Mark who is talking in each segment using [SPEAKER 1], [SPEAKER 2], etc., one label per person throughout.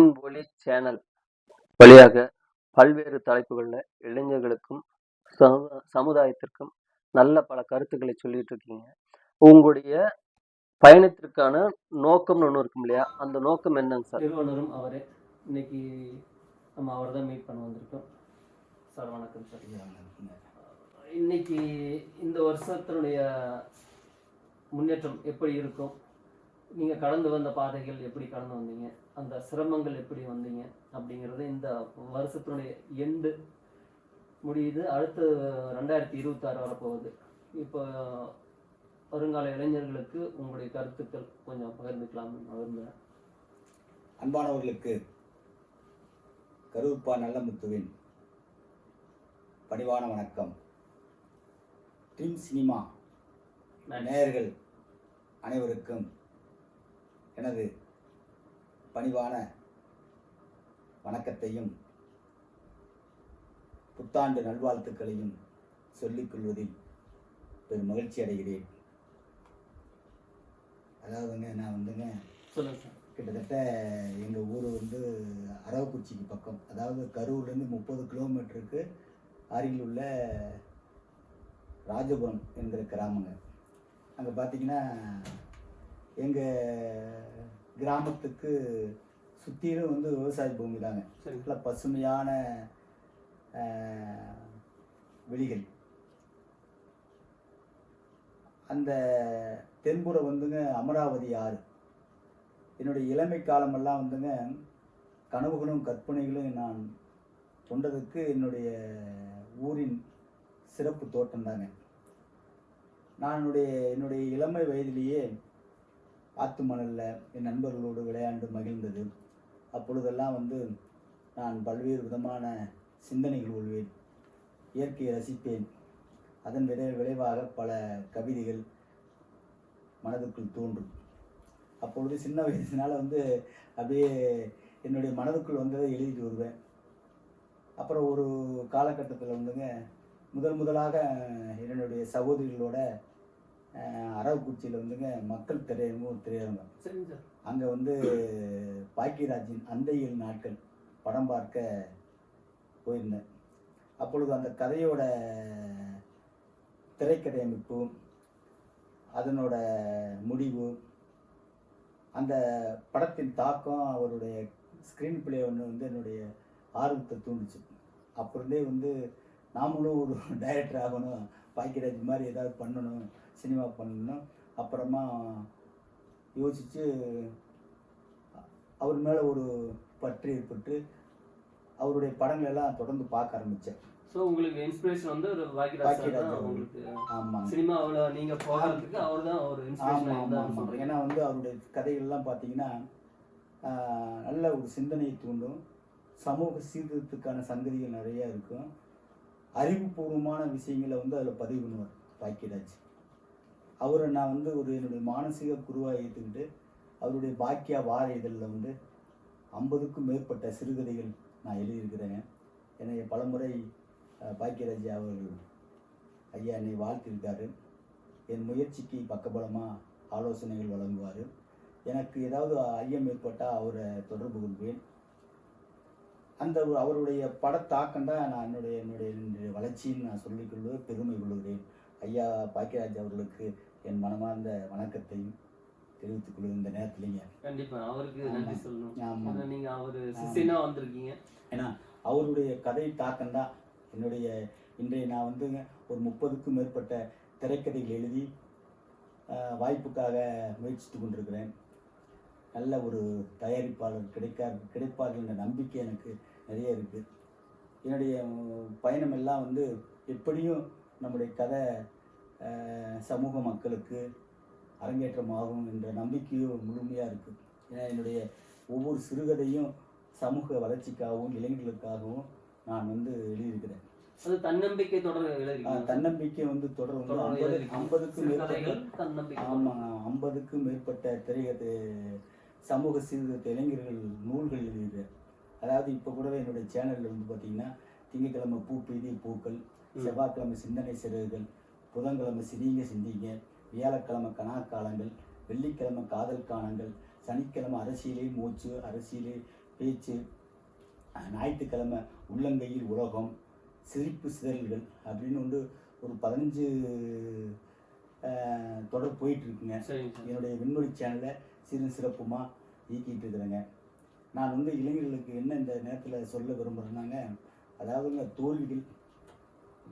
[SPEAKER 1] பொன் ஒளி சேனல் வழியாக பல்வேறு தலைப்புகளில் இளைஞர்களுக்கும் சமுதாயத்திற்கும் நல்ல பல கருத்துக்களை சொல்லிட்டு இருக்கீங்க. உங்களுடைய பயணத்திற்கான நோக்கம்னு ஒன்று இருக்கும் இல்லையா, அந்த நோக்கம் என்னங்க சார்?
[SPEAKER 2] நிறுவனரும் அவரே. இன்னைக்கு நம்ம அவரை தான் மீட் பண்ண வந்திருக்கோம். சார் வணக்கம் சார். இன்னைக்கு இந்த வருஷத்தினுடைய முன்னேற்றம் எப்படி இருக்கும், நீங்கள் கடந்து வந்த பாதைகள் எப்படி கடந்து வந்தீங்க, அந்த சிரமங்கள் எப்படி வந்தீங்க அப்படிங்கிறது இந்த வருஷத்தினுடைய எண்டு முடியுது. அடுத்து 2026 வரப்போகுது. இப்போ வருங்கால இளைஞர்களுக்கு உங்களுடைய கருத்துக்கள் கொஞ்சம் பகிர்ந்துக்கலாம்னு விரும்புகிறேன்.
[SPEAKER 3] அன்பானவர்களுக்கு கருப்பா நல்லமுத்துவின் பணிவான வணக்கம். ட்ரீம் சினிமா நேயர்கள் அனைவருக்கும் எனது பணிவான வணக்கத்தையும் புத்தாண்டு நல்வாழ்த்துக்களையும் சொல்லிக்கொள்வதில் பெரும் மகிழ்ச்சி அடைகிறேன். அதாவதுங்க, நான் கிட்டத்தட்ட எங்கள் ஊர் அரவக்குறிச்சிக்கு பக்கம், அதாவது கரூர்லேருந்து 30 கிலோமீட்டருக்கு அருகில் உள்ள ராஜபுரம் என்கிற கிராமங்க. அங்கே பார்த்தீங்கன்னா எங்கள் கிராமத்துக்கு சுற்றிலும் விவசாய பூமி தாங்க. நல்ல பசுமையான வெளிகள். அந்த தென்புறம் அமராவதி ஆறு. என்னுடைய இளமை காலமெல்லாம் கனவுகளும் கற்பனைகளும் நான் கொண்டதுக்கு என்னுடைய ஊரின் சிறப்பு தோட்டம் தாங்க. நான் என்னுடைய இளமை வயதிலேயே ஆற்று மணலில் என் நண்பர்களோடு விளையாண்டு மகிழ்ந்தது. அப்பொழுதெல்லாம் நான் பல்வேறு விதமான சிந்தனைகள் கொள்வேன், இயற்கையை ரசிப்பேன். அதன் விளைவாக பல கவிதைகள் மனதுக்குள் தோன்றும். அப்பொழுது சின்ன வயசுனால அப்படியே என்னுடைய மனதுக்குள் வந்ததை எழுதிட்டு வருவேன். அப்புறம் ஒரு காலகட்டத்தில் முதலாக என்னுடைய சகோதரிகளோட அரவக்குறிச்சியில் மக்கள் திரையரங்கம். அங்கே பாக்கியராஜின் அந்தையில் நாட்கள் படம் பார்க்க போயிருந்தேன். அப்பொழுது அந்த கதையோட திரைக்கதை அமைப்பு, அதனோட முடிவு, அந்த படத்தின் தாக்கம், அவருடைய ஸ்க்ரீன் பிளே என்னுடைய ஆர்வத்தை தூண்டுச்சு. அப்புறந்தே நாமளும் ஒரு டைரக்டர் ஆகணும், பாக்கியராஜ் மாதிரி ஏதாவது பண்ணணும், சினிமா பண்ணணும். அப்புறமா யோசித்து அவர் மேலே ஒரு பற்று ஏற்பட்டு அவருடைய படங்கள் எல்லாம் தொடர்ந்து பார்க்க ஆரம்பித்தேன்.
[SPEAKER 2] ஸோ உங்களுக்கு இன்ஸ்பிரேஷன் பாக்கியராஜ் உங்களுக்கு. ஆமாம், சினிமாவில் நீங்கள் போகிறதுக்கு அவர் தான் ஒரு இன்ஸ்பிரேஷன்.
[SPEAKER 3] ஆமாம், ஏன்னா அவருடைய கதைகள்லாம் பார்த்தீங்கன்னா நல்ல ஒரு சிந்தனையை தூண்டும், சமூக சீர்திருத்தத்துக்கான சங்கதிகள் நிறையா இருக்கும், அறிவுபூர்வமான விஷயங்களை அதில் பதிவு பண்ணுவார் பாக்கியராஜ். அவரை நான் என்னுடைய மானசீக குருவாக ஏற்றுக்கிட்டு அவருடைய பாக்கியா வார இதழில் 50க்கும் மேற்பட்ட சிறுகதைகள் நான் எழுதியிருக்கிறேங்க. என்னை பலமுறை பாக்கியராஜ் அவர்கள் ஐயா என்னை வாழ்த்திருக்காரு. என் முயற்சிக்கு பக்கபலமாக ஆலோசனைகள் வழங்குவார். எனக்கு ஏதாவது ஐயம் ஏற்பட்டால் அவரை தொடர்பு கொள்வேன். அந்த அவருடைய படத்தாக்கம் தான் நான் என்னுடைய வளர்ச்சின்னு நான் சொல்லிக்கொள்வது பெருமை கொள்கிறேன். ஐயா பாக்கியராஜ் அவர்களுக்கு என் மனமார்ந்த வணக்கத்தையும் தெரிவித்துக் கொள்வது இந்த நேரத்துலைங்க.
[SPEAKER 2] கண்டிப்பா அவருக்கு நன்றி சொல்லணும். ஆமாம், நீங்க அவர் சிஷ்யனா வந்திருக்கீங்க.
[SPEAKER 3] ஏன்னா அவருடைய கதை தாக்கம் தான் இன்றைய நான் ஒரு 30க்கும் மேற்பட்ட திரைக்கதைகள் எழுதி வாய்ப்புக்காக முயற்சித்து கொண்டிருக்கிறேன். நல்ல ஒரு தயாரிப்பாளர் கிடைப்பார்கள் என்ற நம்பிக்கை எனக்கு நிறைய இருக்குது. என்னுடைய பயணம் எல்லாம் எப்படியும் நம்முடைய கதை சமூக மக்களுக்கு அரங்கேற்றமாகும் என்ற நம்பிக்கையும் முழுமையாக இருக்குது. ஏன்னா என்னுடைய ஒவ்வொரு சிறுகதையும் சமூக வளர்ச்சிக்காகவும் இளைஞர்களுக்காகவும் நான் எழுதியிருக்கிறேன்.
[SPEAKER 2] அது தன்னம்பிக்கை தொடர்.
[SPEAKER 3] தன்னம்பிக்கை தொடர் 50க்கும் மேற்பட்ட, ஆமாம், 50க்கும் மேற்பட்ட திரைக்கதை சமூக சீர்திருத்த இளைஞர்கள் நூல்கள் எழுதியிருக்கிறேன். அதாவது இப்போ கூட என்னுடைய சேனலில் பார்த்தீங்கன்னா திங்கட்கிழமை பூ பெய்தி பூக்கள், செவ்வாய்க்கிழமை சிந்தனை சிறகுகள், புதன்கிழமை சிரிங்க சிந்திங்க, வியாழக்கிழமை கணாக்காலங்கள், வெள்ளிக்கிழமை காதல் காணங்கள், சனிக்கிழமை அரசியலே மூச்சு, அரசியலே பேச்சு, ஞாயிற்றுக்கிழமை உள்ளங்கையில் உலகம், சிரிப்பு சிதறல்கள் அப்படின்னு வந்து ஒரு 15 தொடர் போயிட்டுருக்குங்க.
[SPEAKER 2] சரிங்க சார்.
[SPEAKER 3] என்னுடைய விண்வெளி சேனலை சிறப்புமாக இயக்கிட்டு இருக்கிறேங்க. நான் வந்து இளைஞர்களுக்கு என்ன இந்த நேரத்தில் சொல்ல விரும்புகிறேன்னாங்க, அதாவதுங்க தோல்விகள்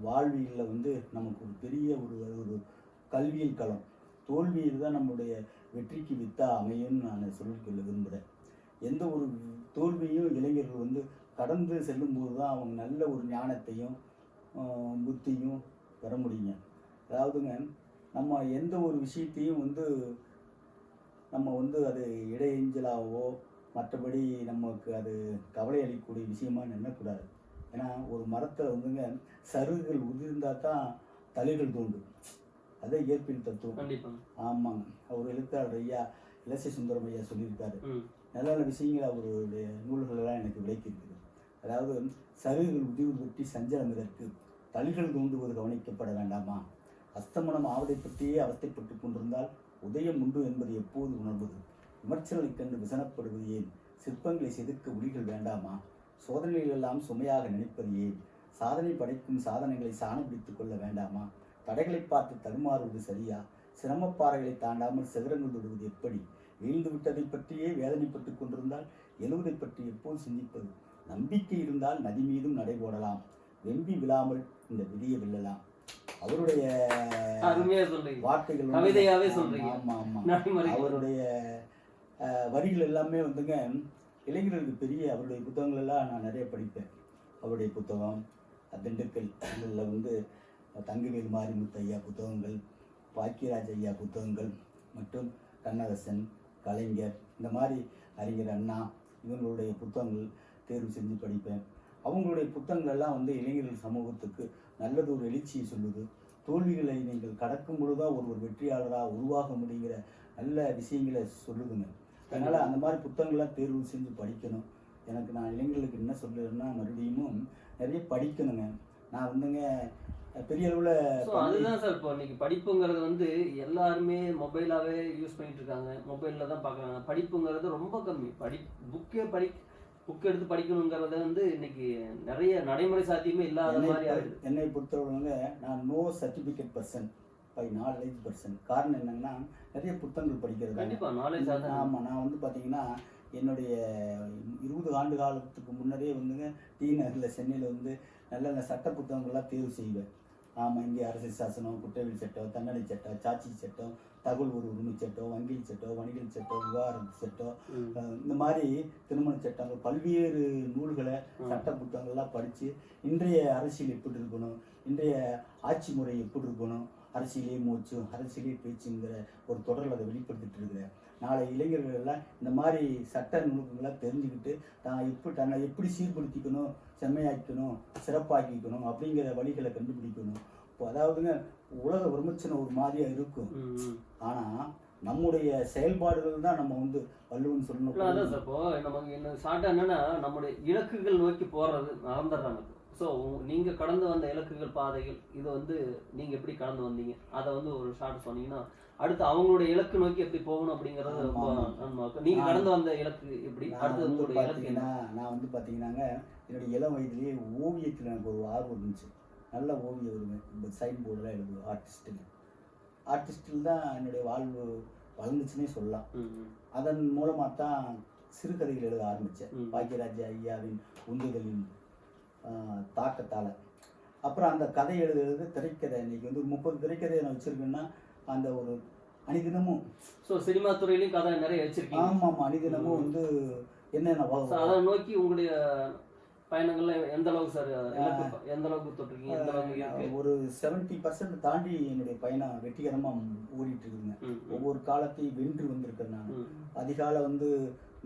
[SPEAKER 3] வாழ்வியலில் வந்து நமக்கு ஒரு பெரிய ஒரு கல்வியல் களம். தோல்வியில் தான் நம்முடைய வெற்றிக்கு வித்தா அமையும்னு நான் சொல்லிக்கொள்ள விரும்புகிறேன். எந்த ஒரு தோல்வியும் இளைஞர்கள் வந்து கடந்து செல்லும்போது தான் அவங்க நல்ல ஒரு ஞானத்தையும் புத்தியும் பெற முடியுங்க. அதாவதுங்க நம்ம எந்த ஒரு விஷயத்தையும் வந்து நம்ம வந்து அது இடையஞ்சலாகவோ மற்றபடி நமக்கு அது கவலை அளிக்கக்கூடிய விஷயமா நினைக்கக்கூடாது. ஏன்னா ஒரு மரத்தை வந்துங்க சருகுகள் உதிர்ந்தால் தான் தளிர்கள் தோண்டும். அதே இயற்பியல் தத்துவம்.
[SPEAKER 2] கண்டிப்பாங்க.
[SPEAKER 3] ஆமாங்க. அவர் எழுத்தாளர் ஐயா இலசை சுந்தரம் ஐயா சொல்லியிருக்காரு. நல்ல நல்ல விஷயங்கள் அவருடைய நூல்களெல்லாம் எனக்கு விளக்கியிருக்குது. அதாவது சருகுகள் உதிர்வு பற்றி சஞ்சலம் இதற்கு தளிர்கள் தோண்டுவது கவனிக்கப்பட வேண்டாமா? அஸ்தமனம் ஆவதை பற்றியே அவஸ்தைப்பட்டு கொண்டிருந்தால் உதயம் உண்டு என்பது எப்போது உணர்வது? விமர்சனங்களைக் கண்டு விசனப்படுவது ஏன்? சிற்பங்களை செதுக்க ஒளிகள் வேண்டாமா? சோதனைகள் எல்லாம் சுமையாக நினைப்பது ஏன்? சாதனை படைக்கும் சாதனைகளை சாணம் பிடித்துக் கொள்ள வேண்டாமா? தடைகளை பார்த்து தடுமாறுவது சரியா? சிரமப்பாறைகளை தாண்டாமல் சிகரங்கள் தொடுவது எப்படி? வீழ்ந்து விட்டதை பற்றியே வேதனைப்பட்டு கொண்டிருந்தால் எழுவதை பற்றி எப்போது சிந்திப்பது? நம்பிக்கை இருந்தால் நதி மீதும் நடை போடலாம், வெம்பி விழாமல் இந்த விதியை வெல்லலாம். அவருடைய வார்த்தைகள்
[SPEAKER 2] கவிதையாவே சொல்றீங்க.
[SPEAKER 3] ஆமா ஆமா. அவருடைய வரிகள் எல்லாமே வந்துங்க இளைஞர்களுக்கு பெரிய அவருடைய புத்தகங்கள் எல்லாம் நான் நிறைய படிப்பேன். அவருடைய புத்தகம் திண்டுக்கல்ல வந்து தங்கவேல் மாரிமுத்து ஐயா புத்தகங்கள், பாக்கியராஜ் ஐயா புத்தகங்கள் மற்றும் கண்ணதாசன், கலைஞர், இந்த மாதிரி அறிஞர் அண்ணா இவங்களுடைய புத்தகங்கள் தேர்வு செஞ்சு படிப்பேன். அவங்களுடைய புத்தகங்கள் எல்லாம் வந்து இளைஞர்கள் சமூகத்துக்கு நல்லது ஒரு எழுச்சியை சொல்லுது. தோல்விகளை நீங்கள் கடக்கும் பொழுதுதான் ஒரு வெற்றியாளராக உருவாக முடிகிற நல்ல விஷயங்களை சொல்லுதுங்க. அதனால் அந்த மாதிரி புத்தகங்கள்லாம் தேர்வு செஞ்சு படிக்கணும். எனக்கு நான் இளைஞர்களுக்கு என்ன சொல்லுறேன்னா, மறுபடியும் நிறைய படிக்கணுங்க. நான் வந்துங்க பெரிய அளவில்
[SPEAKER 2] அதுதான் சார். இப்போ இன்னைக்கு படிப்புங்கிறது வந்து எல்லாருமே மொபைலாகவே யூஸ் பண்ணிட்டு இருக்காங்க, மொபைலில் தான் பார்க்குறாங்க. படிப்புங்கிறது ரொம்ப கம்மி. புக் எடுத்து படிக்கணுங்கிறத வந்து இன்னைக்கு நிறைய நடைமுறை சாத்தியமே இல்லாத மாதிரி ஆகுது.
[SPEAKER 3] என்னை பொறுத்தவரைங்க நான் no certificate person by knowledge person. காரணம் என்னங்கன்னா நிறைய புத்தகங்கள் படிக்கிறது.
[SPEAKER 2] கண்டிப்பாக நாலேஜ்.
[SPEAKER 3] ஆமாம். நான் வந்து பார்த்தீங்கன்னா என்னுடைய 20 ஆண்டு காலத்துக்கு முன்னரே வந்துங்க டி நகரில் சென்னையில் வந்து நல்ல சட்ட புத்தகங்கள்லாம் தேர்வு செய்வேன். ஆமாம். இங்கே அரசியல் சாசனம், குற்றவியல் சட்டம், தண்டனை சட்டம், சாட்சி சட்டம், தகவல் ஒரு உரிமை சட்டம், வங்கில் சட்டம், வணிகல் சட்டம், விவகாரத்து சட்டம், இந்த மாதிரி திருமண சட்டங்கள், பல்வேறு நூல்களை சட்ட புத்தகங்கள்லாம் படித்து இன்றைய அரசியல் எப்படி இருக்கணும், இன்றைய ஆட்சி முறை எப்படி இருக்கணும், அரசியலே மூச்சு அரசியலே பேச்சுங்கிற ஒரு தொடரில் அதை வெளிப்படுத்திட்டு இருக்கிறேன். நாளை இளைஞர்கள் எல்லாம் இந்த மாதிரி சட்ட நுணுக்கங்களாக தெரிஞ்சுக்கிட்டு தன்னை எப்படி சீர்படுத்திக்கணும், செம்மையாக்கணும், சிறப்பாக்கிக்கணும் அப்படிங்கிற வழிகளை கண்டுபிடிக்கணும். இப்போ அதாவதுங்க உலக விமர்சனம் ஒரு மாதிரியாக இருக்கும். ஆனால் நம்முடைய செயல்பாடுகள் தான் நம்ம வந்து வள்ளுவன் சொல்லணும்.
[SPEAKER 2] அதான் சார். இப்போ நமக்கு என்ன ஷார்ட்டாக என்னன்னா, நம்முடைய இலக்குகள் நோக்கி போகிறது மறந்துடுறாங்க. ஸோ நீங்கள் கடந்து வந்த இலக்குகள், பாதைகள், இது வந்து நீங்கள் எப்படி கடந்து வந்தீங்க, அதை வந்து ஒரு ஷார்ட் சொன்னீங்கன்னா அடுத்து அவங்களுடைய இலக்கு நோக்கி எப்படி போகணும் அப்படிங்கிறது ரொம்ப நன்மாக்கும். நீங்கள் கடந்து வந்த இலக்கு எப்படி, அடுத்து உங்களுடைய இலக்கு என்ன?
[SPEAKER 3] நான் வந்து பார்த்தீங்கன்னாங்க என்னுடைய இளம் வயதிலேயே ஓவியத்தில் எனக்கு ஒரு ஆர்வம் இருந்துச்சு. நல்ல ஓவியம் வருவேன். இந்த சைன் போர்டெலாம் எழுதுவேன். ஆர்டிஸ்டில் தான் என்னுடைய வாழ்வு வளர்ந்துச்சுன்னே சொல்லலாம். அதன் மூலமாக தான் சிறுகதைகள் எழுத ஆரம்பித்தேன். பாக்கியராஜ் ஐயாவின் உந்துதலின் தாக்கத்தால். அப்புறம் அந்த கதை எழுதுறது திரைக்கதை. இன்றைக்கி வந்து 30 திரைக்கதையை நான் வச்சுருக்கேன்னா அந்த ஒரு அணிதினமும்.
[SPEAKER 2] ஸோ சினிமா துறையிலையும் கதை நிறைய வச்சுருக்கீங்க.
[SPEAKER 3] ஆமாம். அணிதினமும் வந்து என்னென்ன
[SPEAKER 2] அதை நோக்கி உங்களுடைய பயணங்கள்ல எந்த அளவுக்கு சார், எந்த அளவுக்கு தொட்டிருக்கீங்க, எந்த அளவுக்கு?
[SPEAKER 3] ஒரு 70% தாண்டி என்னுடைய பயணம் வெற்றிகரமாக ஓடிட்டு இருக்குங்க. ஒவ்வொரு காலத்தையும் வென்று வந்திருக்கேன். நான் அதிகாலை வந்து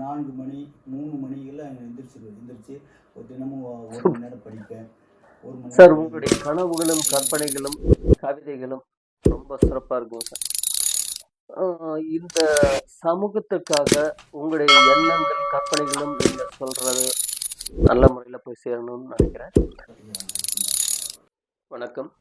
[SPEAKER 3] 4 மணி 3 மணிக்கெல்லாம் எந்திரிச்சு ஒரு தினமும் 1 மணி நேரம் படிப்பேன். 1 மணி
[SPEAKER 1] சார், உங்களுடைய கனவுகளும் கற்பனைகளும் கவிதைகளும் ரொம்ப சிறப்பாக இருக்குங்க சார். இந்த சமூகத்துக்காக உங்களுடைய எண்ணங்கள் கற்பனைகளும் நீங்கள் சொல்றது நல்ல முறையில் போய் சேரணும்னு நினைக்கிறேன். வணக்கம்.